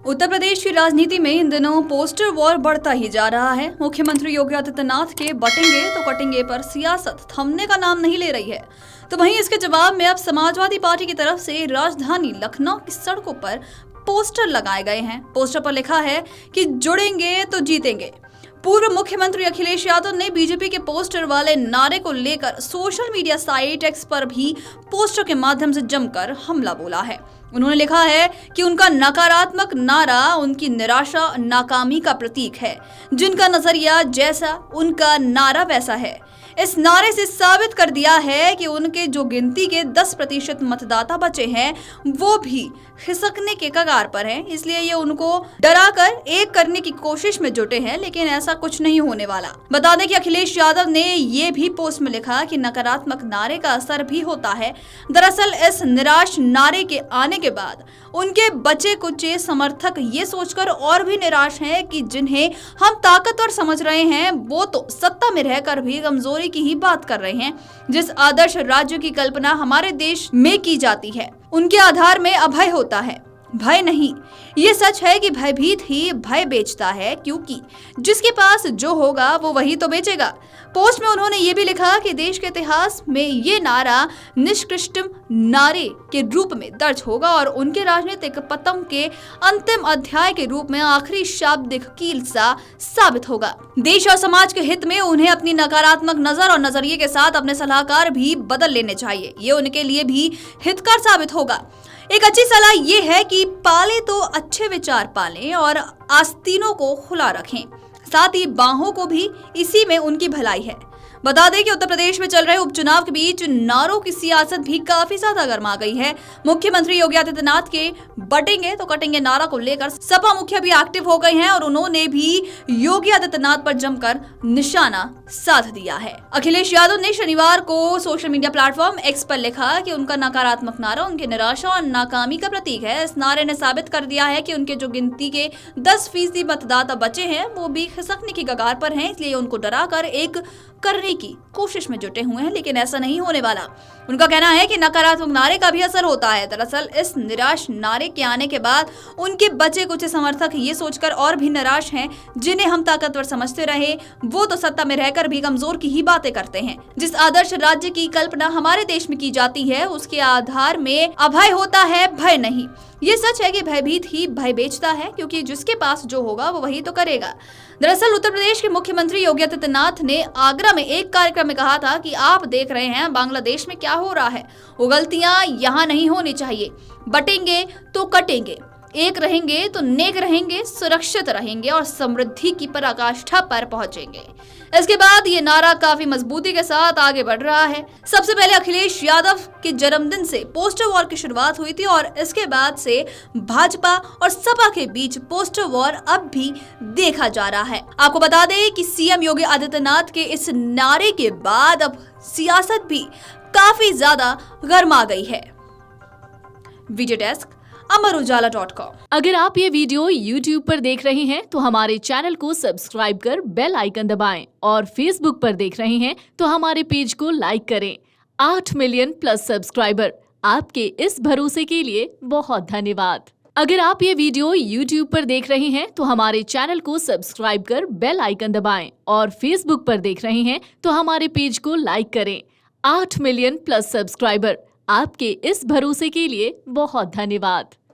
उत्तर प्रदेश की राजनीति में इन दिनों पोस्टर वॉर बढ़ता ही जा रहा है। मुख्यमंत्री योगी आदित्यनाथ के बटेंगे तो कटेंगे पर सियासत थमने का नाम नहीं ले रही है। तो वहीं इसके जवाब में अब समाजवादी पार्टी की तरफ से राजधानी लखनऊ की सड़कों पर पोस्टर लगाए गए हैं। पोस्टर पर लिखा है कि जुड़ेंगे तो जीतेंगे। पूर्व मुख्यमंत्री अखिलेश यादव ने बीजेपी के पोस्टर वाले नारे को लेकर सोशल मीडिया साइट एक्स पर भी पोस्टर के माध्यम से जमकर हमला बोला है। उन्होंने लिखा है कि उनका नकारात्मक नारा उनकी निराशा, नाकामी का प्रतीक है। जिनका नजरिया जैसा उनका नारा वैसा है। इस नारे से साबित कर दिया है कि उनके जो गिनती के 10% मतदाता बचे हैं वो भी खिसकने के कगार पर हैं। इसलिए ये उनको डराकर एक करने की कोशिश में जुटे हैं, लेकिन ऐसा कुछ नहीं होने वाला। बता दें कि अखिलेश यादव ने ये भी पोस्ट में लिखा कि नकारात्मक नारे का असर भी होता है। दरअसल इस निराश नारे के आने के बाद उनके बचे कुचे समर्थक ये सोचकर और भी निराश हैं कि जिन्हें हम ताकतवर समझ रहे हैं वो तो सत्ता में रहकर भी कमजोरी की ही बात कर रहे हैं। जिस आदर्श राज्य की कल्पना हमारे देश में की जाती है उनके आधार में अभय होता है, भय नहीं। ये सच है कि भयभीत ही भय बेचता है, क्योंकि जिसके पास जो होगा वो वही तो बेचेगा। पोस्ट में उन्होंने ये भी लिखा कि देश के इतिहास में ये नारा निष्कृष्टम नारे के रूप में दर्ज होगा और उनके राजनीतिक पतन के अंतिम अध्याय के रूप में आखिरी शाब्दिक कील सा साबित होगा। देश और समाज के हित में उन्हें अपनी नकारात्मक नजर और नजरिए के साथ अपने सलाहकार भी बदल लेने चाहिए। ये उनके लिए भी हितकर साबित होगा। एक अच्छी सलाह ये है कि पाले तो अच्छे विचार पालें और आस्तीनों को खुला रखें, साथ ही बाहों को भी, इसी में उनकी भलाई है। बता दें कि उत्तर प्रदेश में चल रहे उपचुनाव के बीच नारों की सियासत भी काफी ज्यादा गर्मा गई है। मुख्यमंत्री योगी आदित्यनाथ के बटेंगे तो कटेंगे नारा को लेकर सपा मुखिया भी एक्टिव हो गए हैं और उन्होंने भी योगी आदित्यनाथ पर जमकर निशाना साध दिया है। अखिलेश यादव ने शनिवार को सोशल मीडिया प्लेटफॉर्म एक्स पर लिखा कि उनका नकारात्मक नारा उनकी निराशा और नाकामी का प्रतीक है। इस नारे ने साबित कर दिया है कि उनके जो गिनती के 10% मतदाता बचे हैं वो भी खिसकने की कगार पर हैं। इसलिए उनको डराकर एक करने की कोशिश में जुटे हुए हैं, लेकिन ऐसा नहीं होने वाला। उनका कहना है कि नकारात्मक नारे का भी असर होता है। दरअसल इस निराश नारे के आने के बाद उनके बचे कुछ समर्थक ये सोचकर और भी निराश हैं, जिन्हें हम ताकतवर समझते रहे वो तो सत्ता में रहकर भी कमजोर की ही बातें करते हैं। जिस आदर्श राज्य की कल्पना हमारे देश में की जाती है उसके आधार में अभय होता है, भय नहीं। ये सच है कि भयभीत ही भय बेचता है, क्योंकि जिसके पास जो होगा वो वही तो करेगा। दरअसल उत्तर प्रदेश के मुख्यमंत्री योगी आदित्यनाथ ने आगरा में एक कार्यक्रम में कहा था कि आप देख रहे हैं बांग्लादेश में क्या हो रहा है, वो गलतियां यहाँ नहीं होनी चाहिए। बटेंगे तो कटेंगे, एक रहेंगे तो नेक रहेंगे, सुरक्षित रहेंगे और समृद्धि की पराकाष्ठा पर पहुंचेंगे। इसके बाद ये नारा काफी मजबूती के साथ आगे बढ़ रहा है। सबसे पहले अखिलेश यादव के जन्मदिन से पोस्टर वॉर की शुरुआत हुई थी और इसके बाद से भाजपा और सपा के बीच पोस्टर वॉर अब भी देखा जा रहा है। आपको बता दें कि सीएम योगी आदित्यनाथ के इस नारे के बाद अब सियासत भी काफी ज्यादा गर्मा गई है। वीडियो डेस्क अमरउजाला.com। अगर आप ये वीडियो YouTube पर देख रहे हैं तो हमारे चैनल को सब्सक्राइब कर बेल आइकन दबाएं और Facebook पर देख रहे हैं तो हमारे पेज को लाइक करें। 8 मिलियन प्लस सब्सक्राइबर, आपके इस भरोसे के लिए बहुत धन्यवाद। अगर आप ये वीडियो YouTube पर देख रहे हैं तो हमारे चैनल को सब्सक्राइब कर बेल आइकन दबाएं और Facebook पर देख रहे हैं तो हमारे पेज को लाइक करें। 8 मिलियन प्लस सब्सक्राइबर, आपके इस भरोसे के लिए बहुत धन्यवाद।